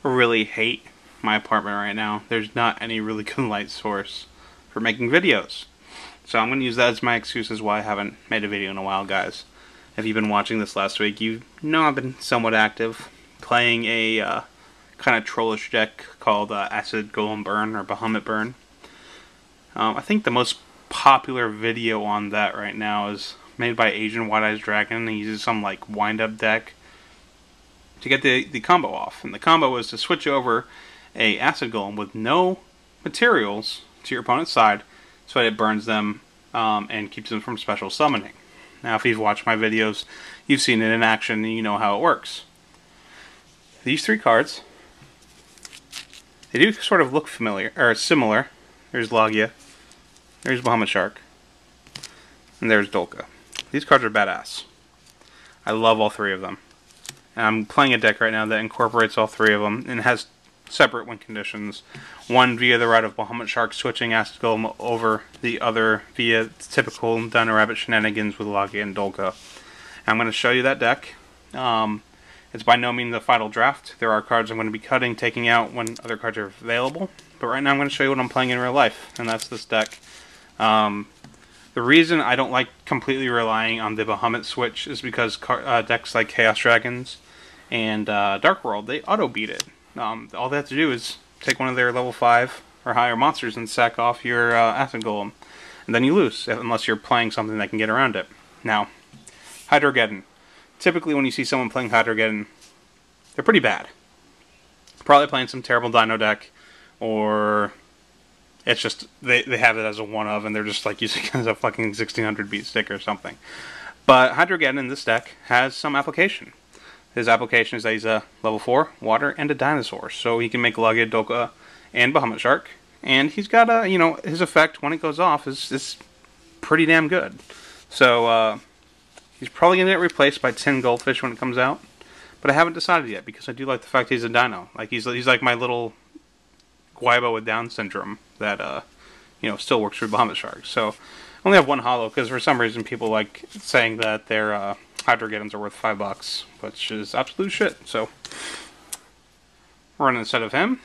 really hate my apartment right now. There's not any really good light source for making videos. So I'm going to use that as my excuse as why I haven't made a video in a while, guys. If you've been watching this last week, you know I've been somewhat active, playing a kind of trollish deck called Acid Golem Burn, or Bahamut Burn. I think the most popular video on that right now is made by Asian White Eyes Dragon. He uses some like wind-up deck to get the combo off. And the combo is to switch over a Acid Golem with no materials to your opponent's side, so that it burns them and keeps them from special summoning. Now, if you've watched my videos, you've seen it in action and you know how it works. These three cards, they do sort of look familiar, or similar. There's Logia, there's Bahamut Shark, and there's Dolka. These cards are badass. I love all three of them. And I'm playing a deck right now that incorporates all three of them and has separate win conditions. One via the route of Bahamut Shark switching Acid Golem over, the other via typical Dino Rabbit shenanigans with Logia and Dolka. And I'm going to show you that deck. It's by no means the final draft. There are cards I'm going to be cutting, taking out when other cards are available. But right now I'm going to show you what I'm playing in real life, and that's this deck. The reason I don't like completely relying on the Bahamut switch is because decks like Chaos Dragons and Dark World, they auto-beat it. All they have to do is take one of their level 5 or higher monsters and sack off your Acid Golem. And then you lose, unless you're playing something that can get around it. Now, Hydrogeddon. Typically when you see someone playing Hydrogeddon, they're pretty bad. Probably playing some terrible Dino deck, or it's just, they have it as a one-of, and they're just like using it as a fucking 1600 beat stick or something. But Hydrogeddon in this deck has some application. His application is that he's a level 4 water and a dinosaur, so he can make Logia, Dolka, and Bahamut Shark. And he's got a, his effect when it goes off is pretty damn good. So he's probably gonna get replaced by Tin Goldfish when it comes out, but I haven't decided yet because I do like the fact he's a dino. Like he's like my little Guaibo with Down syndrome that still works for Bahamut Shark. So I only have one holo because for some reason people like saying that their Hydrogeddons are worth $5, which is absolute shit. So running instead of him,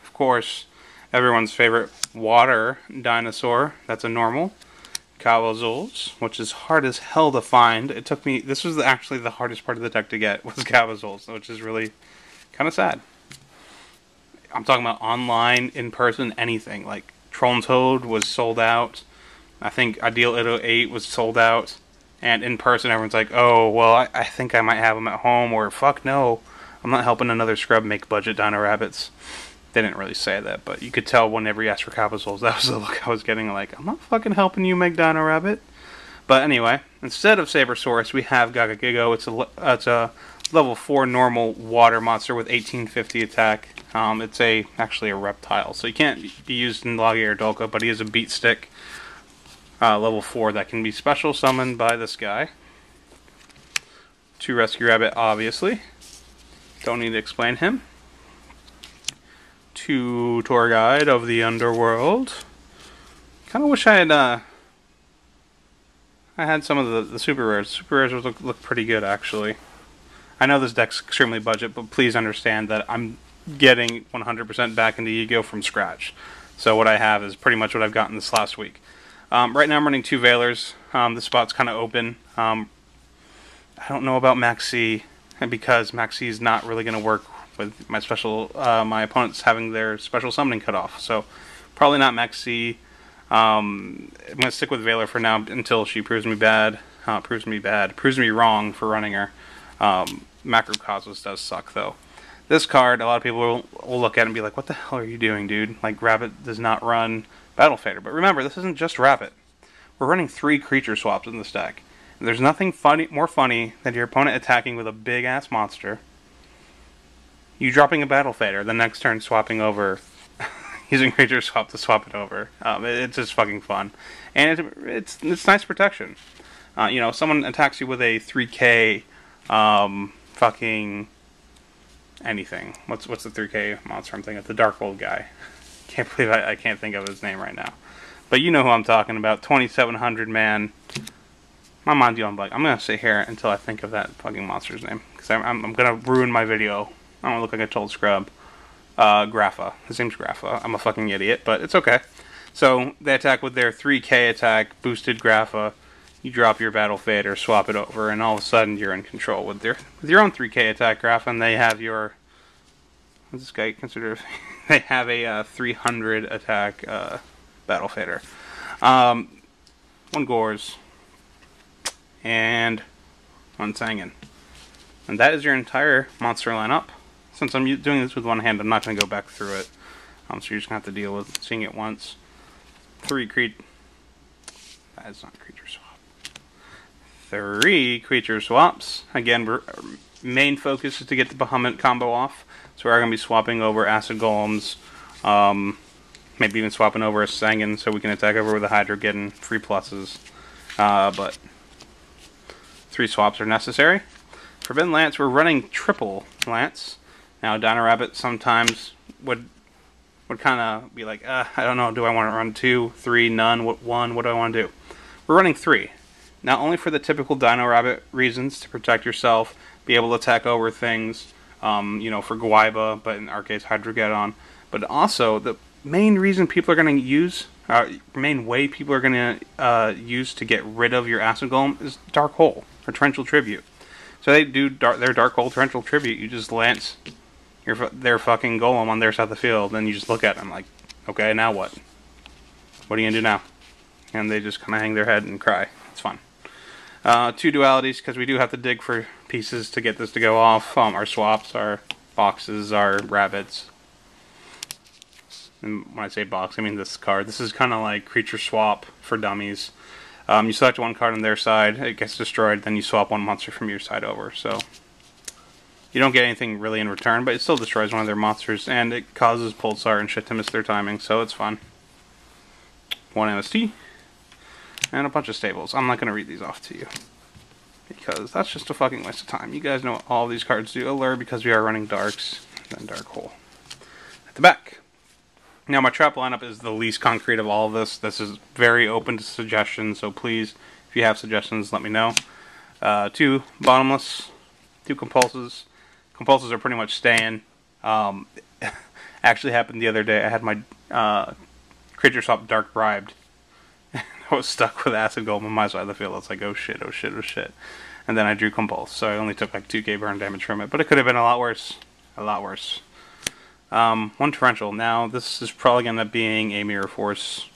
of course, everyone's favorite water dinosaur. That's a normal Cavazols, which is hard as hell to find. It took me. This was actually the hardest part of the deck to get, was Cavazols, which is really kind of sad. I'm talking about online, in person, anything. Like Troll and Toad was sold out. I think Ideal 808 was sold out. And in person, everyone's like, oh, well, I think I might have them at home, or fuck no, I'm not helping another scrub make budget Dino Rabbits. They didn't really say that, but you could tell whenever you asked for Cavazols, that was the look I was getting, like, I'm not fucking helping you make Dino Rabbit. But anyway, instead of Sabersaurus, we have Gagagigo. It's a level 4 normal water monster with 1850 attack. It's actually a reptile, so he can't be used in Logia or Dolka, but he is a beat stick. Level 4 that can be special summoned by this guy. 2 Rescue Rabbit, obviously. Don't need to explain him. 2 Tour Guide of the Underworld. Kind of wish I had some of the super rares. Super rares look pretty good, actually. I know this deck's extremely budget, but please understand that I'm getting 100% back into Yu-Gi-Oh! From scratch. So what I have is pretty much what I've gotten this last week. Right now I'm running 2 Veilers. The spot's kind of open. I don't know about Maxi, because Maxi is not really going to work with my opponents having their special summoning cut off. So probably not Maxi. I'm going to stick with Veiler for now until she proves me wrong for running her. Macrocosmos does suck though. This card, a lot of people will look at it and be like, what the hell are you doing, dude? Like, Rabbit does not run Battle Fader. But remember, this isn't just Rabbit. We're running 3 creature swaps in this deck. And there's nothing more funny than your opponent attacking with a big-ass monster, you dropping a Battle Fader, the next turn swapping over, using creature swap to swap it over. It's just fucking fun. And it's nice protection. Someone attacks you with a 3K, fucking anything. What's the 3K monster I'm thinking of? The Dark World guy. Can't believe I can't think of his name right now. But you know who I'm talking about. 2700 man. My mind's going blank. I'm going to sit here until I think of that fucking monster's name. Because I'm going to ruin my video I don't look like a total scrub. Grapha. His name's Grapha. I'm a fucking idiot, but it's okay. So they attack with their 3k attack, boosted Grapha. You drop your Battle Fader, swap it over, and all of a sudden you're in control with your own 3k attack Grapha, and they have your... What's this guy considered? They have a 300 attack Battle Fader. One Gores. And one Sangan. And that is your entire monster lineup. Since I'm doing this with one hand, I'm not going to go back through it. So you're just going to have to deal with seeing it once. That is not creature swap. 3 creature swaps. Again, main focus is to get the Bahamut combo off. So we're going to be swapping over Acid Golems. Maybe even swapping over a Sangan so we can attack over with a Hydra, getting 3 pluses. But 3 swaps are necessary. Forbidden Lance, we're running triple Lance. Now, Dino Rabbit sometimes would kind of be like, I don't know, do I want to run 2, 3, none, 1, what do I want to do? We're running 3. Not only for the typical Dino Rabbit reasons, to protect yourself, be able to attack over things, you know, for Gwaiba, but in our case, Hydrogeddon, but also the main reason people are going to use, main way people are going to use to get rid of your Acid Golem is Dark Hole, or Torrential Tribute. So they do their Dark Hole Torrential Tribute, you just lance their fucking golem on their side of the field, and you just look at them like, okay, now what? What are you gonna do now? And they just kind of hang their head and cry. It's fun. 2 dualities, because we do have to dig for pieces to get this to go off. Our swaps, our boxes, our rabbits. And when I say box, I mean this card. This is kind of like creature swap for dummies. You select one card on their side, it gets destroyed, then you swap one monster from your side over. So you don't get anything really in return, but it still destroys one of their monsters, and it causes Pulsar and shit to miss their timing, so it's fun. 1 MST, and a bunch of stables. I'm not going to read these off to you, because that's just a fucking waste of time. You guys know what all these cards do. Allure, because we are running Darks, then Dark Hole. At the back. Now, my trap lineup is the least concrete of all of this. This is very open to suggestions, so please, if you have suggestions, let me know. 2 Bottomless, 2 Compulses. Compulses are pretty much staying. Actually happened the other day. I had my creature swap Dark Bribed. I was stuck with Acid Golem on my side of the field. I was like, oh shit, oh shit, oh shit. And then I drew Compulse, so I only took like 2k burn damage from it. But it could have been a lot worse. A lot worse. 1 Torrential. Now, this is probably going to end up being a Mirror Force,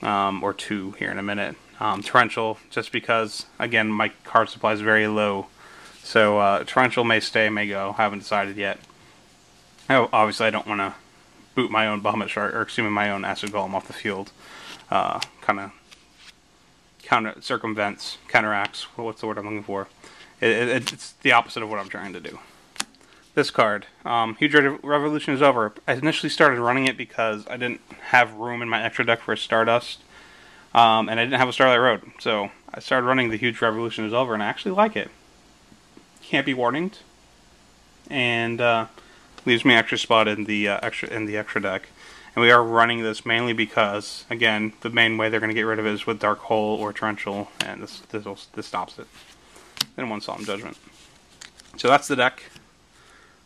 or 2 here in a minute. Torrential, just because, again, my card supply is very low. So, Torrential may stay, may go. Haven't decided yet. Obviously, I don't want to boot my own Bahamut Shark, or excuse me, my own Acid Golem off the field. Kind of counteracts, what's the word I'm looking for? It's the opposite of what I'm trying to do. This card, Huge Revolution is over. I initially started running it because I didn't have room in my extra deck for a Stardust, and I didn't have a Starlight Road. So I started running the Huge Revolution is over, and I actually like it. Can't be warninged, and leaves me extra spot in the extra deck. And we are running this mainly because, again, the main way they're going to get rid of it is with Dark Hole or Torrential, and this stops it. Then 1 Solemn Judgment. So that's the deck.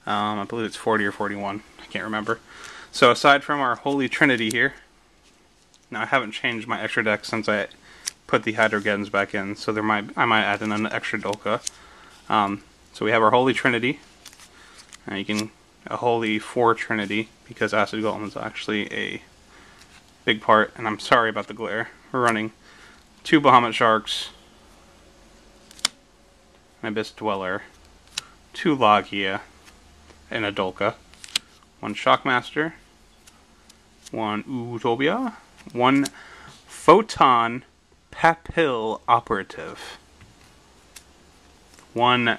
I believe it's 40 or 41. I can't remember. So aside from our Holy Trinity here, now I haven't changed my extra deck since I put the Hydrogeddons back in, so I might add in an extra Dolka. So we have our Holy Trinity. And you can a Holy 4 Trinity, because Acid Golem is actually a big part, and I'm sorry about the glare. We're running 2 Bahamut Sharks, an Abyss Dweller, 2 Logia, and a Dolka, 1 Shockmaster, 1 Utopia, 1 Photon Papil Operative, 1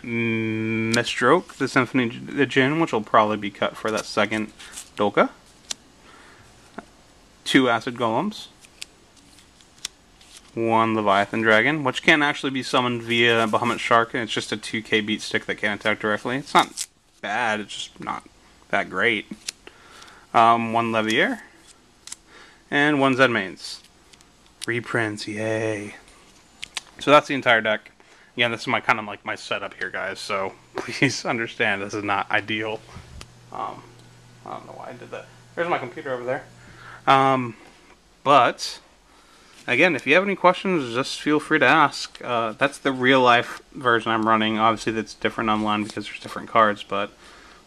Mistroke, the Symphony the Djinn, which will probably be cut for that second Dolka, 2 Acid Golems, 1 Leviathan Dragon, which can actually be summoned via Bahamut Shark, and it's just a 2k beat stick that can't attack directly. It's not bad, it's just not that great. 1 Levier, and 1 Zedmains. Reprints, yay. So that's the entire deck. Again, this is my kind of like my setup here, guys, so please understand this is not ideal I don't know why I did that. There's my computer over there. But again, if you have any questions, just feel free to ask. That's the real life version I'm running. Obviously, that's different online because there's different cards, but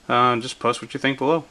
just post what you think below.